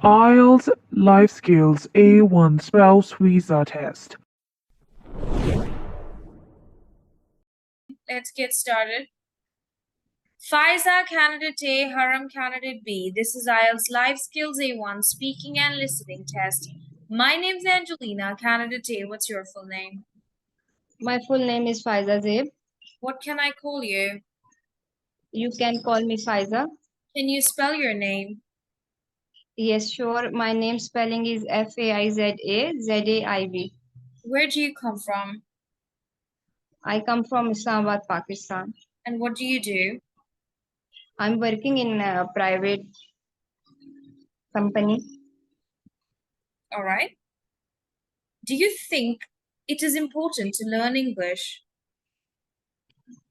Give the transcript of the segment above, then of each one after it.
IELTS Life Skills A1 Spouse Visa Test. Let's get started. Faiza, candidate A, Haram, candidate B. This is IELTS Life Skills A1 Speaking and Listening Test. My name's Angelina, candidate A. What's your full name? My full name is Faiza Zeb. What can I call you? You can call me Faiza. Can you spell your name? Yes, sure. My name spelling is Faiza, Where do you come from? I come from Islamabad, Pakistan. And what do you do? I'm working in a private company. All right. Do you think it is important to learn English?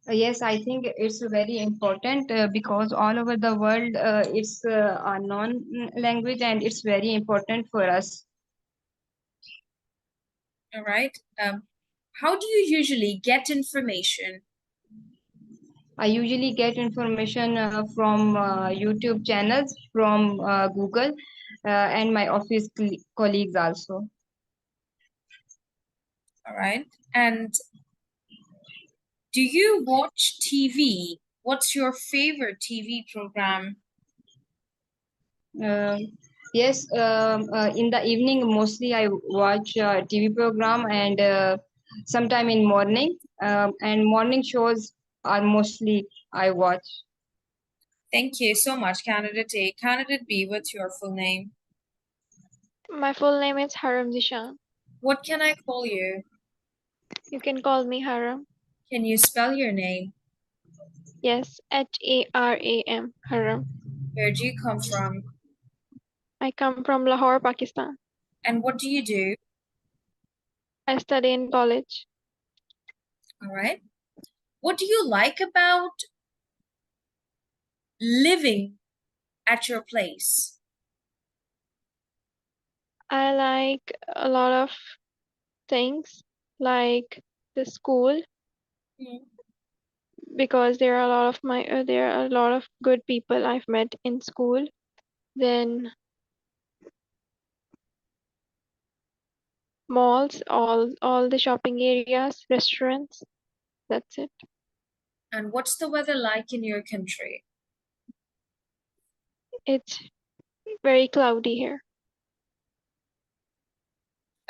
Yes, I think it's very important because all over the world it's a non-language and it's very important for us. All right. How do you usually get information? I usually get information from YouTube channels, from Google, and my office colleagues also. All right. And do you watch TV? What's your favorite TV program? Yes, in the evening, mostly I watch TV program and sometime in morning. And morning shows are mostly I watch. Thank you so much, candidate A. Candidate B, what's your full name? My full name is Haram Zishan. What can I call you? You can call me Haram. Can you spell your name? Yes, Haram, Haram. Where do you come from? I come from Lahore, Pakistan. And what do you do? I study in college. All right. What do you like about living at your place? I like a lot of things, like the school, because there are a lot of good people I've met in school. Then malls, all the shopping areas, restaurants. That's it. And what's the weather like in your country? It's very cloudy here.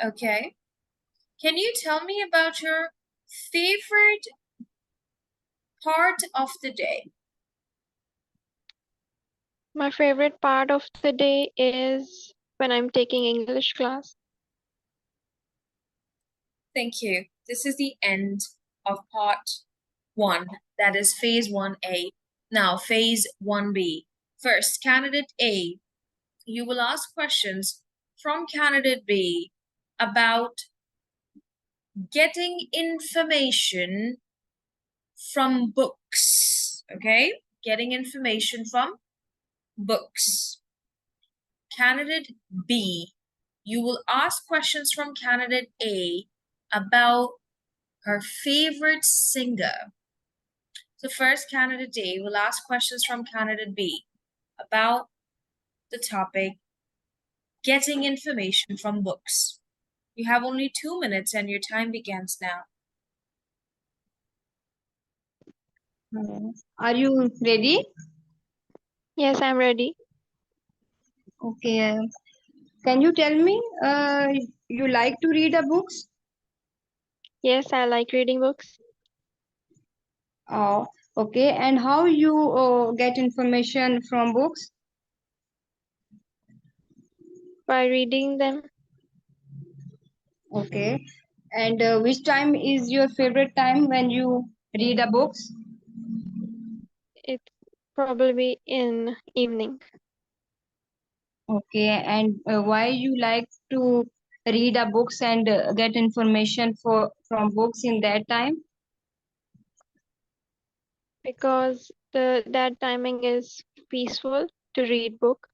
Okay. Can you tell me about your favorite part of the day? My favorite part of the day is when I'm taking English class. Thank you. This is the end of part 1, that is phase 1A. Now, phase 1B. First, candidate A, you will ask questions from candidate B about getting information from books, okay? Getting information from books. Candidate B, you will ask questions from candidate A about her favorite singer. So first, candidate A will ask questions from candidate B about the topic getting information from books. You have only 2 minutes and your time begins now. Are you ready? Yes, I'm ready. Okay. Can you tell me, you like to read a books? Yes, I like reading books. Okay. And how you get information from books? By reading them. Okay. And which time is your favorite time when you read a books? It's probably in evening. Okay. And why you like to read a books and get information from books in that time? Because that timing is peaceful to read book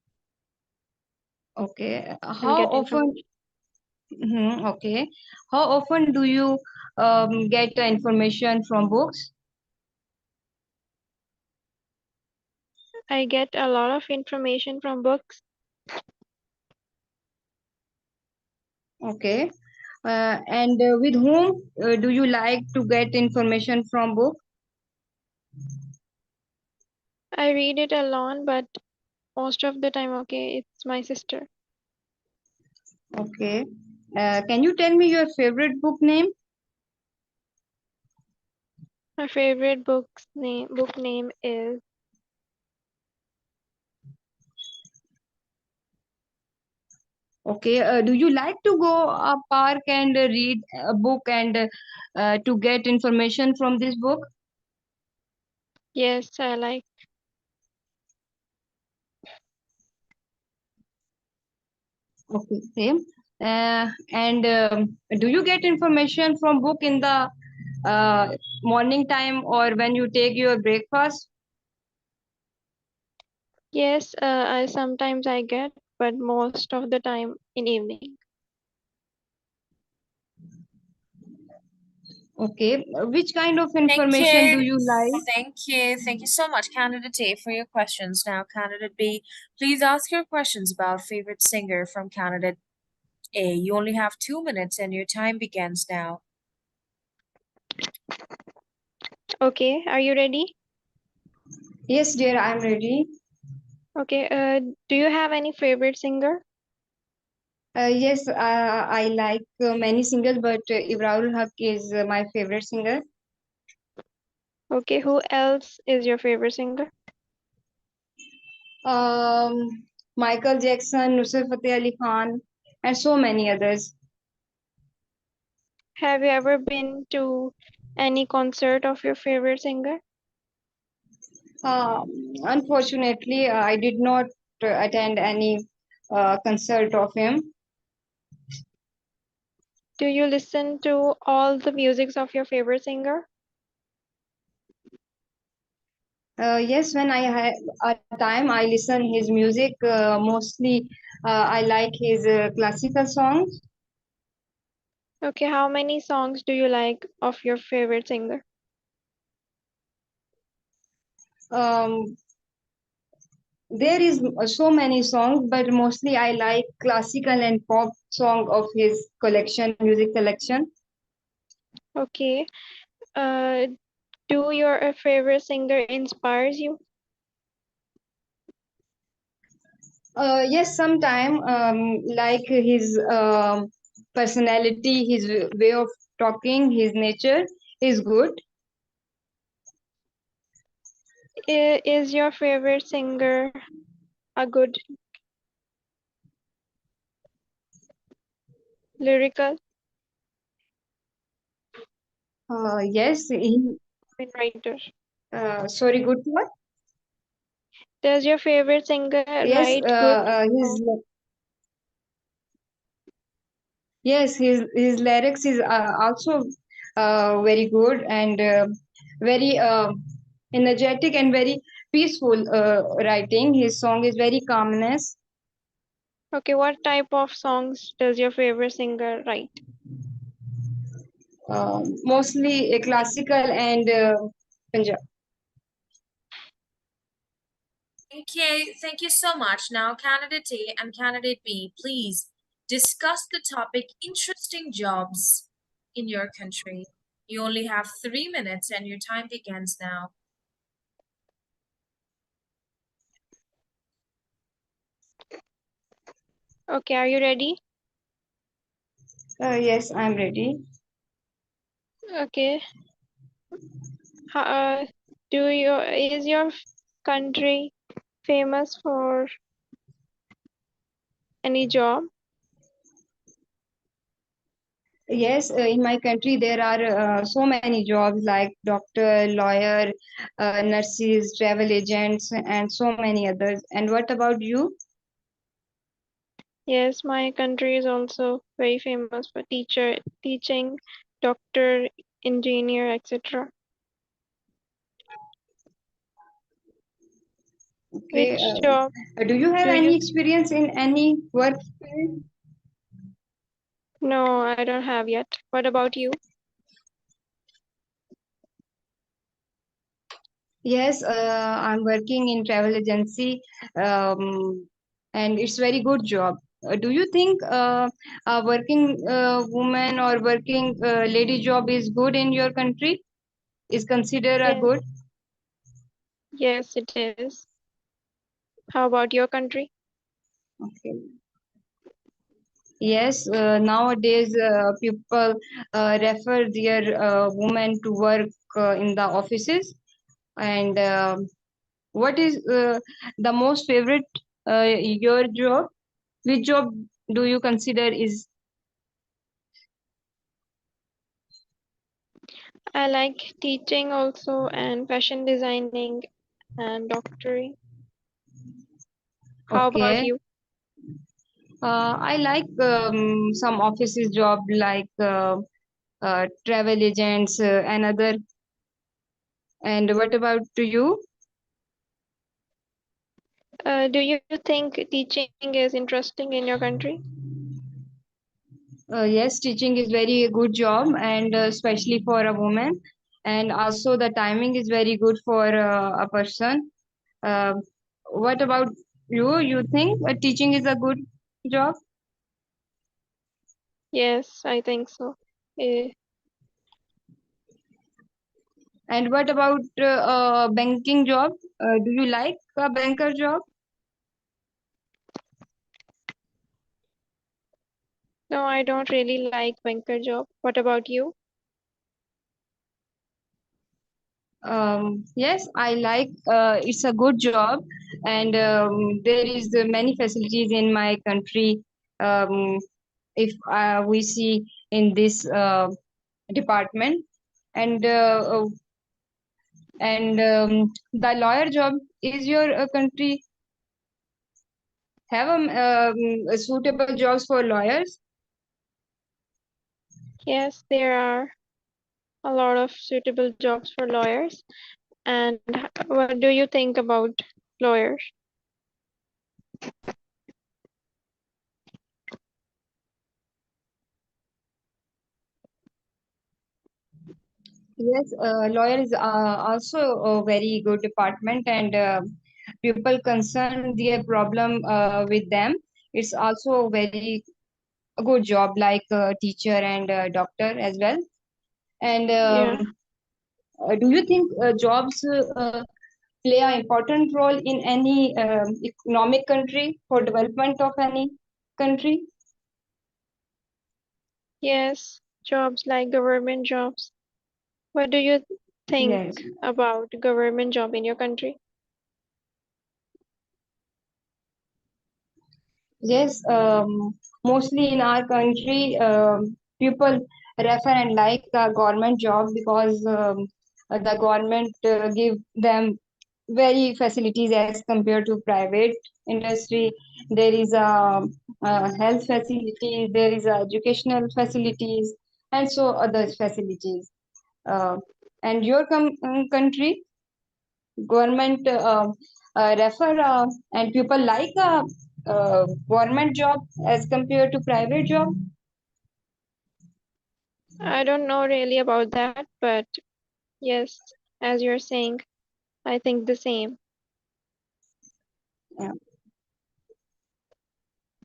Okay. and How get often? information. Okay. How often do you get the information from books? I get a lot of information from books. Okay. And with whom do you like to get information from book? I read it alone, but most of the time, okay, it's my sister. Okay. Can you tell me your favorite book name? My favorite book name is Okay. Do you like to go a park and read a book and to get information from this book? yes, I like. Okay, same. And do you get information from book in the morning time or when you take your breakfast? Yes, I sometimes I get, but most of the time in evening. Okay. Which kind of Thank information do you. you like? Thank you. Thank you so much, Candidate A, for your questions. Now, Candidate B, please ask your questions about favorite singer from Candidate A. You only have 2 minutes and your time begins now. Okay, are you ready? Yes, dear, I'm ready. Okay, do you have any favorite singer? Yes, I like many singers, but Ibrahim Haq is my favorite singer. Okay, who else is your favorite singer? Um, Michael Jackson, Nusrat Fateh Ali Khan, and so many others. Have you ever been to any concert of your favorite singer? Unfortunately, I did not attend any concert of him. Do you listen to all the musics of your favorite singer? Yes, when I have a time, I listen his music. Mostly, I like his classical songs. Okay, how many songs do you like of your favorite singer? Um, there is so many songs, but mostly I like classical and pop song of his collection, music collection. Okay, uh, do your favorite singer inspires you? Yes, sometime like his personality, his way of talking, his nature is good. Is your favorite singer a good lyrical Yes, he, writer? sorry, good what? Does your favorite singer Yes, write good songs? his lyrics is also very good and very energetic and very peaceful writing. His song is very calmness. Okay, what type of songs does your favorite singer write? Mostly classical and Punjab. Thank you. Thank you so much. Now, Candidate A and Candidate B, please discuss the topic interesting jobs in your country. You only have 3 minutes and your time begins now. Okay, are you ready? Yes, I'm ready. Okay. Is your country famous for any job? Yes, in my country there are so many jobs like doctor, lawyer, nurses, travel agents, and so many others. And what about you? Yes, my country is also very famous for teaching, doctor, engineer, etc. Okay. Which job Do you have do you? any experience in any work field? No, I don't have yet. What about you? Yes, I'm working in travel agency, and it's very good job. Do you think a working woman or working lady job is good in your country? Is considered a Yes, good? yes, it is. How about your country? Okay. Yes, nowadays people refer their women to work in the offices. And what is the most favorite your job? Which job do you consider is I like teaching also and fashion designing and doctoring. How about okay? you? I like some offices job like travel agents and other. And what about to you? Do you think teaching is interesting in your country? Yes, teaching is very good job, and especially for a woman. And also the timing is very good for a person. Uh, what about you? You think teaching is a good job? Yes, I think so. Eh, And what about banking job? Do you like a banker job? no, I don't really like banker job. What about you? Yes, I like. It's a good job, and there is many facilities in my country. Um, if we see in this department, and the lawyer job is your country have a suitable jobs for lawyers? Yes, there are a lot of suitable jobs for lawyers. And what do you think about lawyers? Yes, lawyer is also a very good department, and people concern their problem with them. It's also very a good job like teacher and doctor as well. And Yeah. do you think jobs play an important role in any economic country for development of any country? Yes, jobs like government jobs. What do you think Yes. about government job in your country? Yes, mostly in our country, people refer and like the government job because the government give them very facilities as compared to private industry. There is a health facility, there is a educational facilities, and so other facilities. Uh, and your country government refer and people like government job as compared to private job. I don't know really about that, but yes, as you're saying, I think the same. Yeah,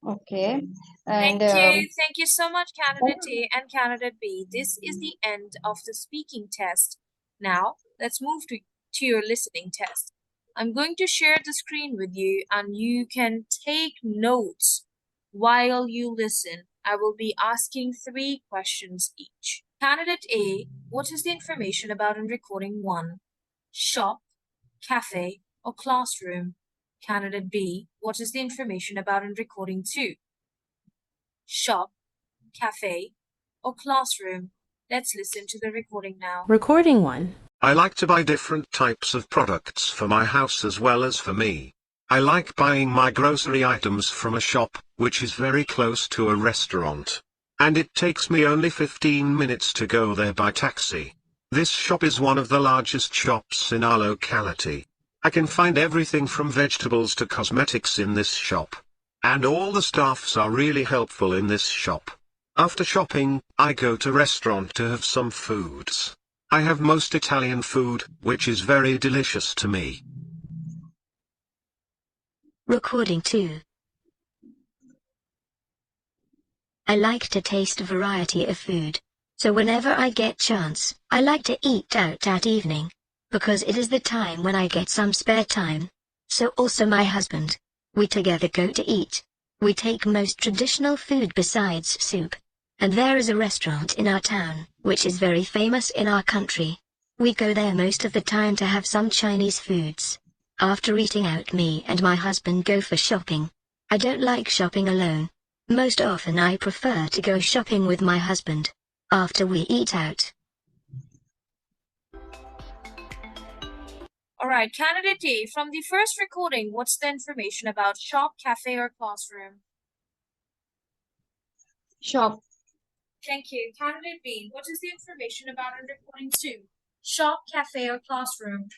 okay. And Thank you. Thank you so much, candidate A and candidate B. This is the end of the speaking test. Now, let's move to your listening test. I'm going to share the screen with you and you can take notes while you listen. I will be asking 3 questions each. Candidate A, what is the information about in recording 1? Shop, cafe, or classroom? Candidate B, what is the information about in recording 2? Shop, cafe, or classroom? Let's listen to the recording now. Recording 1. I like to buy different types of products for my house as well as for me. I like buying my grocery items from a shop, which is very close to a restaurant. And it takes me only 15 minutes to go there by taxi. This shop is one of the largest shops in our locality. I can find everything from vegetables to cosmetics in this shop. And all the staffs are really helpful in this shop. After shopping, I go to restaurant to have some foods. I have most Italian food, which is very delicious to me. Recording 2. I like to taste a variety of food. So whenever I get chance, I like to eat out at evening, because it is the time when I get some spare time. So also my husband. We together go to eat. We take most traditional food besides soup. And there is a restaurant in our town, which is very famous in our country. We go there most of the time to have some Chinese foods. After eating out, me and my husband go for shopping. I don't like shopping alone. Most often I prefer to go shopping with my husband. After we eat out. Alright, candidate A, from the first recording, what's the information about shop, cafe, or classroom? Shop. Thank you. Candidate B, what is the information about in recording 2? Shop, cafe, or classroom?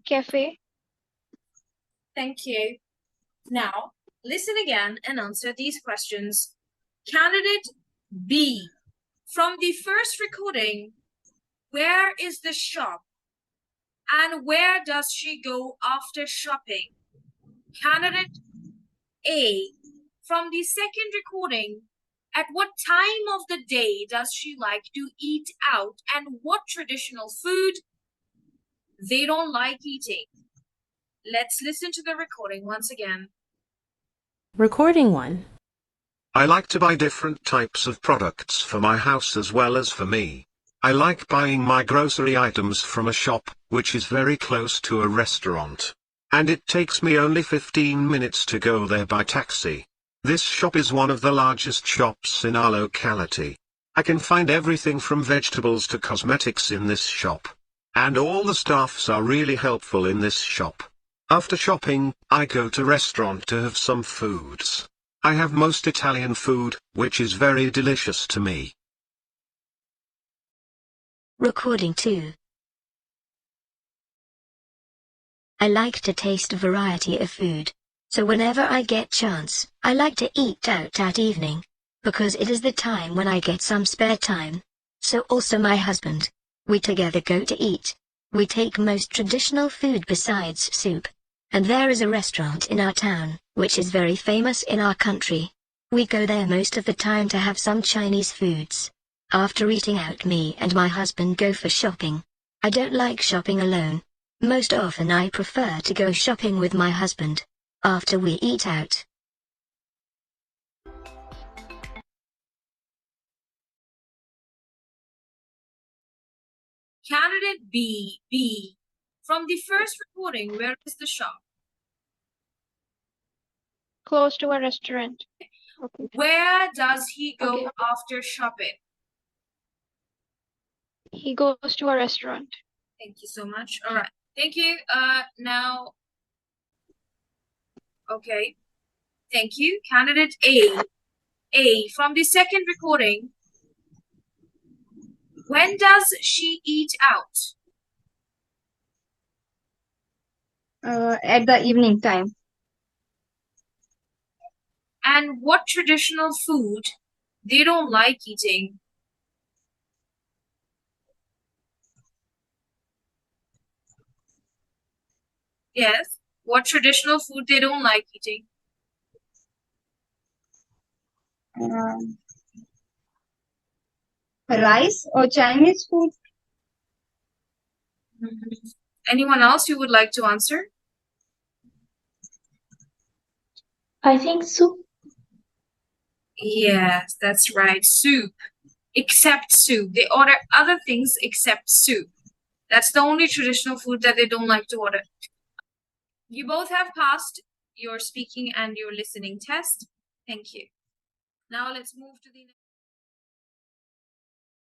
Cafe. Thank you. Now, listen again and answer these questions. Candidate B, from the first recording, where is the shop? And where does she go after shopping? Candidate A, from the second recording, at what time of the day does she like to eat out and what traditional food they don't like eating? Let's listen to the recording once again. Recording 1. I like to buy different types of products for my house as well as for me. I like buying my grocery items from a shop, which is very close to a restaurant. And it takes me only 15 minutes to go there by taxi. This shop is one of the largest shops in our locality. I can find everything from vegetables to cosmetics in this shop. And all the staffs are really helpful in this shop. After shopping, I go to restaurant to have some foods. I have most Italian food, which is very delicious to me. Recording 2. I like to taste a variety of food. So whenever I get chance, I like to eat out at evening, because it is the time when I get some spare time. So also my husband. We together go to eat. We take most traditional food besides soup. And there is a restaurant in our town, which is very famous in our country. We go there most of the time to have some Chinese foods. After eating out, me and my husband go for shopping. I don't like shopping alone. Most often I prefer to go shopping with my husband. After we eat out. Candidate B, from the first recording, where is the shop? Close to a restaurant. Okay. Where does he go Okay. after shopping? He goes to a restaurant. Thank you so much. All right. Thank you. Now, okay. Thank you. Candidate A, from the second recording, when does she eat out? At the evening time. And what traditional food they don't like eating? Yes. What traditional food they don't like eating? Rice or Chinese food? Anyone else who would like to answer? I think soup. Yes, that's right. Soup. Except soup. They order other things except soup. That's the only traditional food that they don't like to order. You both have passed your speaking and your listening test. Thank you. Now let's move to the next.